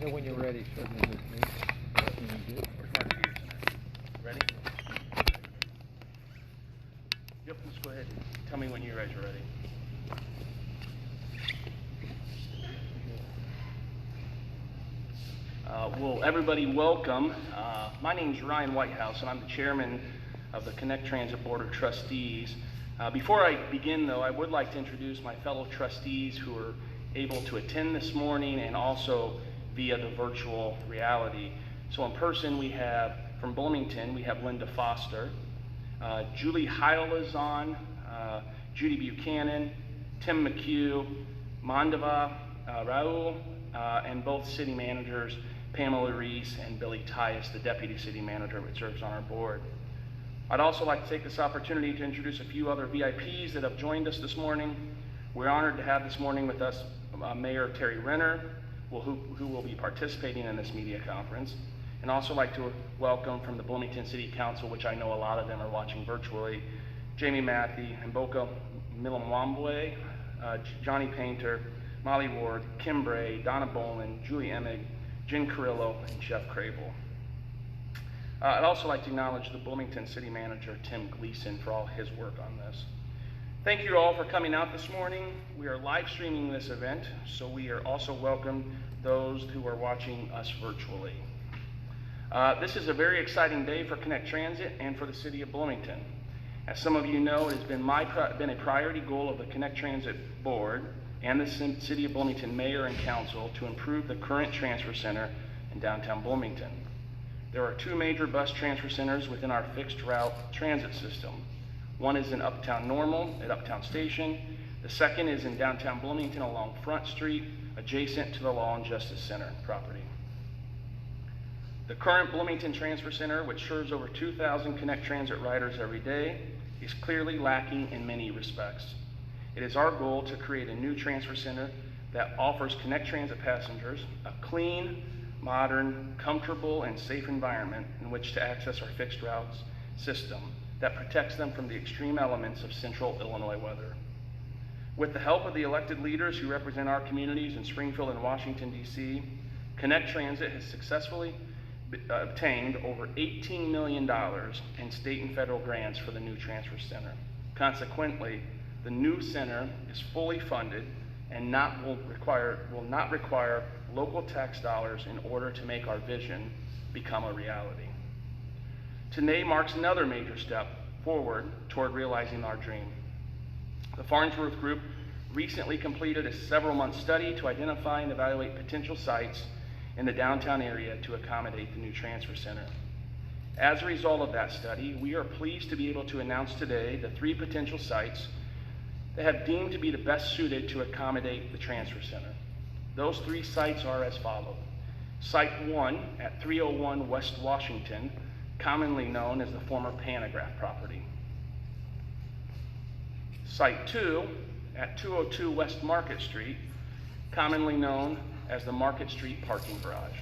know when you're ready. Where's my computer? Ready? Yep, let's go ahead. Tell me when you guys are ready. Well, everybody, welcome. My name is Ryan Whitehouse, and I'm the chairman of the Connect Transit Board of Trustees. Before I begin, though, I would like to introduce my fellow trustees who are able to attend this morning and also via the virtual reality. So in person, we have, from Bloomington, we have Linda Foster, Julie Heilazon, Judy Buchanan, Tim McHugh, Mandava Raul, and both city managers, Pamela Reese and Billy Tyus, the deputy city manager that serves on our board. I'd also like to take this opportunity to introduce a few other VIPs that have joined us this morning. We're honored to have this morning with us Mayor Tari Renner, who will be participating in this media conference, and also like to welcome from the Bloomington City Council, which I know a lot of them are watching virtually, Jamie Matthey, Mboka Milamwambwe, Johnny Painter, Molly Ward, Kim Bray, Donna Boland, Julie Emig, Jen Carrillo, and Jeff Crable. I'd also like to acknowledge the Bloomington City Manager, Tim Gleason, for all his work on this. Thank you all for coming out this morning. We are live streaming this event, so we are also welcome those who are watching us virtually. This is a very exciting day for Connect Transit and for the City of Bloomington. As some of you know, it has been a priority goal of the Connect Transit Board and the City of Bloomington Mayor and Council to improve the current transfer center in downtown Bloomington. There are two major bus transfer centers within our fixed route transit system. One is in Uptown Normal at Uptown Station. The second is in downtown Bloomington along Front Street, adjacent to the Law and Justice Center property. The current Bloomington Transfer Center, which serves over 2,000 Connect Transit riders every day, is clearly lacking in many respects. It is our goal to create a new transfer center that offers Connect Transit passengers a clean, modern, comfortable, and safe environment in which to access our fixed routes system that protects them from the extreme elements of central Illinois weather. With the help of the elected leaders who represent our communities in Springfield and Washington, D.C., Connect Transit has successfully obtained over $18 million in state and federal grants for the new transfer center. Consequently, the new center is fully funded and will not require local tax dollars in order to make our vision become a reality. Today marks another major step forward toward realizing our dream. The Farnsworth Group recently completed a several-month study to identify and evaluate potential sites in the downtown area to accommodate the new transfer center. As a result of that study, we are pleased to be able to announce today the 3 potential sites that have deemed to be the best suited to accommodate the transfer center. Those 3 sites are as follows. Site 1 at 301 West Washington, commonly known as the former Pantagraph property. Site 2 at 202 West Market Street, commonly known as the Market Street parking garage.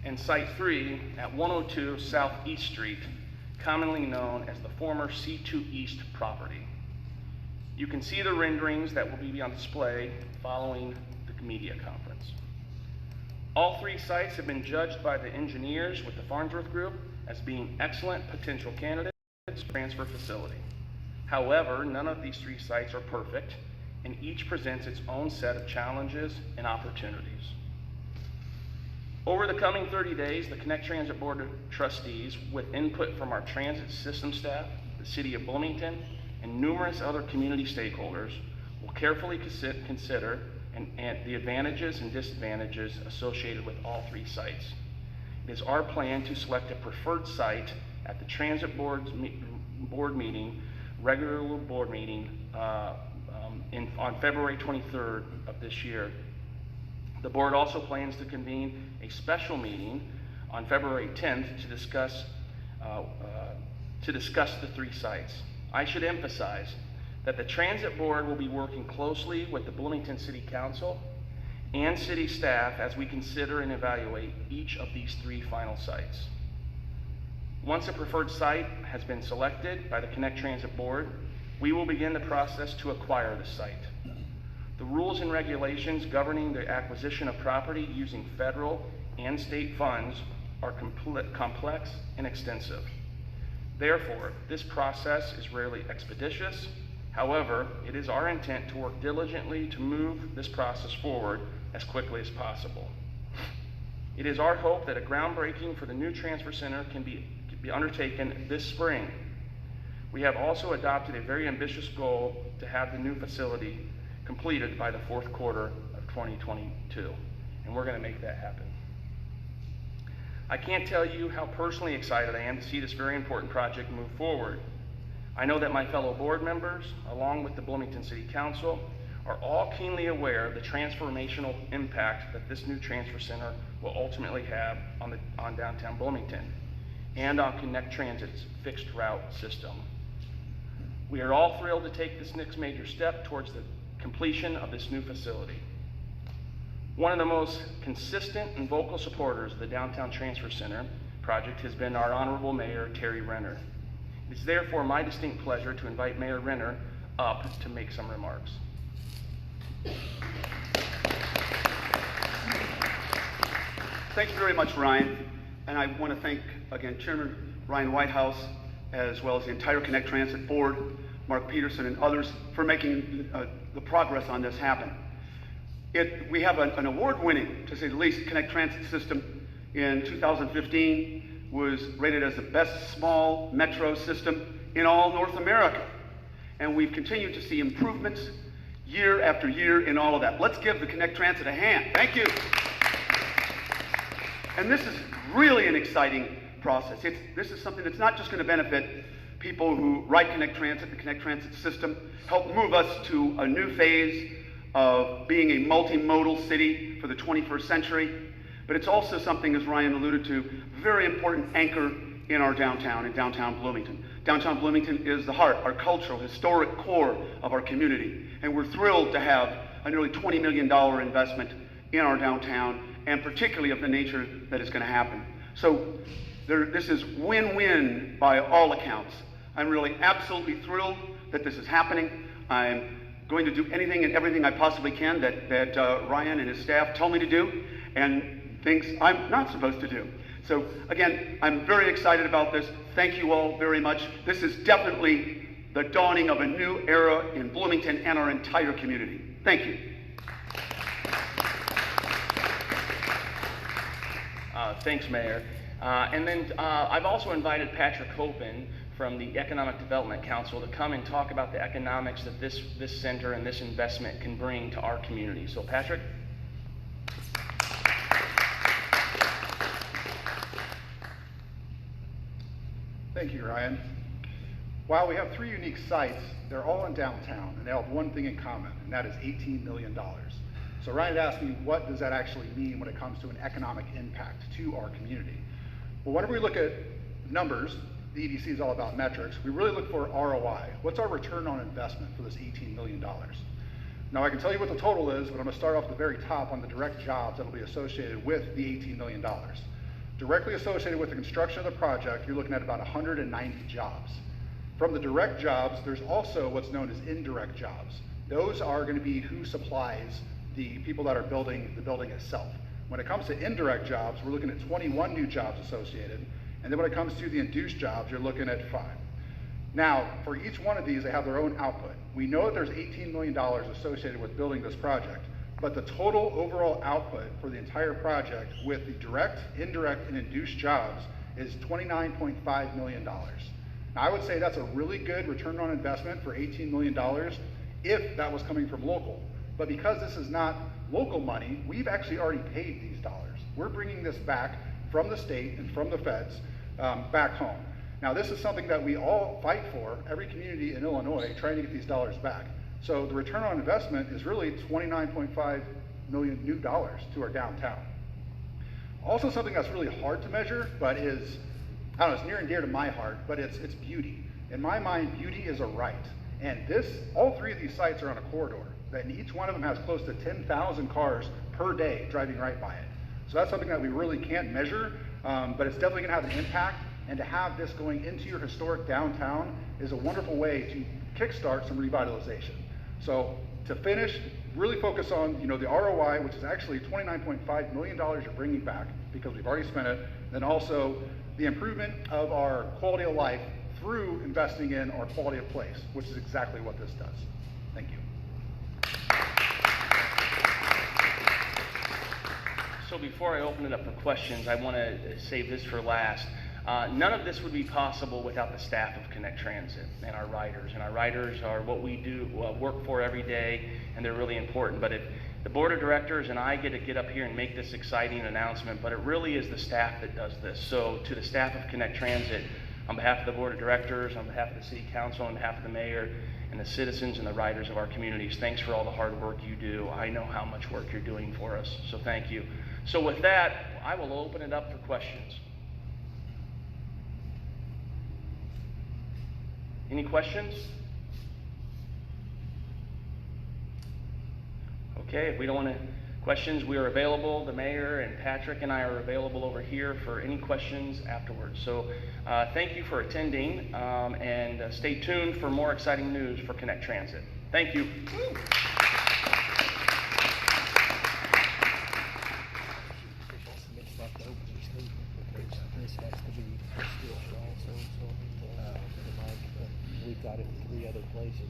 And Site 3 at 102 South East Street, commonly known as the former C2 East property. You can see the renderings that will be on display following the media conference. All 3 sites have been judged by the engineers with the Farnsworth Group as being excellent potential candidates for transfer facility. However, none of these 3 sites are perfect, and each presents its own set of challenges and opportunities. Over the coming 30 days, the Connect Transit Board of Trustees, with input from our transit system staff, the City of Bloomington, and numerous other community stakeholders, will carefully consider the advantages and disadvantages associated with all 3 sites. It is our plan to select a preferred site at the Transit Board meeting, regular board meeting, on February 23rd of this year. The board also plans to convene a special meeting on February 10th to discuss the 3 sites. I should emphasize that the Transit Board will be working closely with the Bloomington City Council and city staff as we consider and evaluate each of these 3 final sites. Once a preferred site has been selected by the Connect Transit Board, we will begin the process to acquire the site. The rules and regulations governing the acquisition of property using federal and state funds are complex and extensive. Therefore, this process is rarely expeditious. However, it is our intent to work diligently to move this process forward as quickly as possible. It is our hope that a groundbreaking for the new transfer center can be undertaken this spring. We have also adopted a very ambitious goal to have the new facility completed by the fourth quarter of 2022, and we're going to make that happen. I can't tell you how personally excited I am to see this very important project move forward. I know that my fellow board members, along with the Bloomington City Council, are all keenly aware of the transformational impact that this new transfer center will ultimately have on downtown Bloomington and on Connect Transit's fixed route system. We are all thrilled to take this next major step towards the completion of this new facility. One of the most consistent and vocal supporters of the Downtown Transfer Center project has been our Honorable Mayor Tari Renner. It is therefore my distinct pleasure to invite Mayor Renner up to make some remarks. Thank you very much, Ryan. And I want to thank, again, Chairman Ryan Whitehouse, as well as the entire Connect Transit Board, Mark Peterson, and others for making the progress on this happen. We have an award-winning, to say the least, Connect Transit system. In 2015 was rated as the best small metro system in all North America. And we've continued to see improvements year after year in all of that. Let's give the Connect Transit a hand. Thank you. And this is really an exciting process. This is something that's not just going to benefit people who ride Connect Transit, the Connect Transit system, help move us to a new phase of being a multimodal city for the 21st century, but it's also something, as Ryan alluded to, very important anchor in our downtown, in downtown Bloomington. Downtown Bloomington is the heart, our cultural, historic core of our community, and we're thrilled to have a nearly $20 million investment in our downtown, and particularly of the nature that is going to happen. So this is win-win by all accounts. I'm really absolutely thrilled that this is happening. I'm going to do anything and everything I possibly can that Ryan and his staff tell me to do, and things I'm not supposed to do. So again, I'm very excited about this. Thank you all very much. This is definitely the dawning of a new era in Bloomington and our entire community. Thank you. Thanks, Mayor. And then I've also invited Patrick Hopen from the Economic Development Council to come and talk about the economics that this center and this investment can bring to our community. So, Patrick? Thank you, Ryan. While we have 3 unique sites, they're all in downtown, and they all have one thing in common, and that is $18 million. So Ryan had asked me, what does that actually mean when it comes to an economic impact to our community? Well, whenever we look at numbers, the EDC is all about metrics, we really look for ROI. What's our return on investment for this $18 million? Now, I can tell you what the total is, but I'm going to start off at the very top on the direct jobs that will be associated with the $18 million. Directly associated with the construction of the project, you're looking at about 190 jobs. From the direct jobs, there's also what's known as indirect jobs. Those are going to be who supplies the people that are building the building itself. When it comes to indirect jobs, we're looking at 21 new jobs associated, and then when it comes to the induced jobs, you're looking at 5. Now, for each one of these, they have their own output. We know that there's $18 million associated with building this project, but the total overall output for the entire project with the direct, indirect, and induced jobs is $29.5 million. Now, I would say that's a really good return on investment for $18 million if that was coming from local. But because this is not local money, we've actually already paid these dollars. We're bringing this back from the state and from the feds back home. Now, this is something that we all fight for, every community in Illinois, trying to get these dollars back. So the return on investment is really $29.5 million new dollars to our downtown. Also, something that's really hard to measure, but is, I don't know, it's near and dear to my heart, but it's beauty. In my mind, beauty is a right. And all 3 of these sites are on a corridor, and each one of them has close to 10,000 cars per day driving right by it. So that's something that we really can't measure, but it's definitely going to have an impact. And to have this going into your historic downtown is a wonderful way to kickstart some revitalization. So to finish, really focus on, the ROI, which is actually $29.5 million you're bringing back because we've already spent it. Then also the improvement of our quality of life through investing in our quality of place, which is exactly what this does. Thank you. So before I open it up for questions, I want to save this for last. None of this would be possible without the staff of Connect Transit and our riders. And our riders are what we do work for every day, and they're really important. But if the board of directors and I get up here and make this exciting announcement, but it really is the staff that does this. So to the staff of Connect Transit, on behalf of the board of directors, on behalf of the city council, on behalf of the mayor, and the citizens and the riders of our communities, thanks for all the hard work you do. I know how much work you're doing for us, so thank you. So with that, I will open it up for questions. Any questions? Okay, if we don't want to questions, we are available. The mayor and Patrick and I are available over here for any questions afterwards. So thank you for attending, and stay tuned for more exciting news for Connect Transit. Thank you. This has to be switched also, so the mic, we've got it in 3 other places.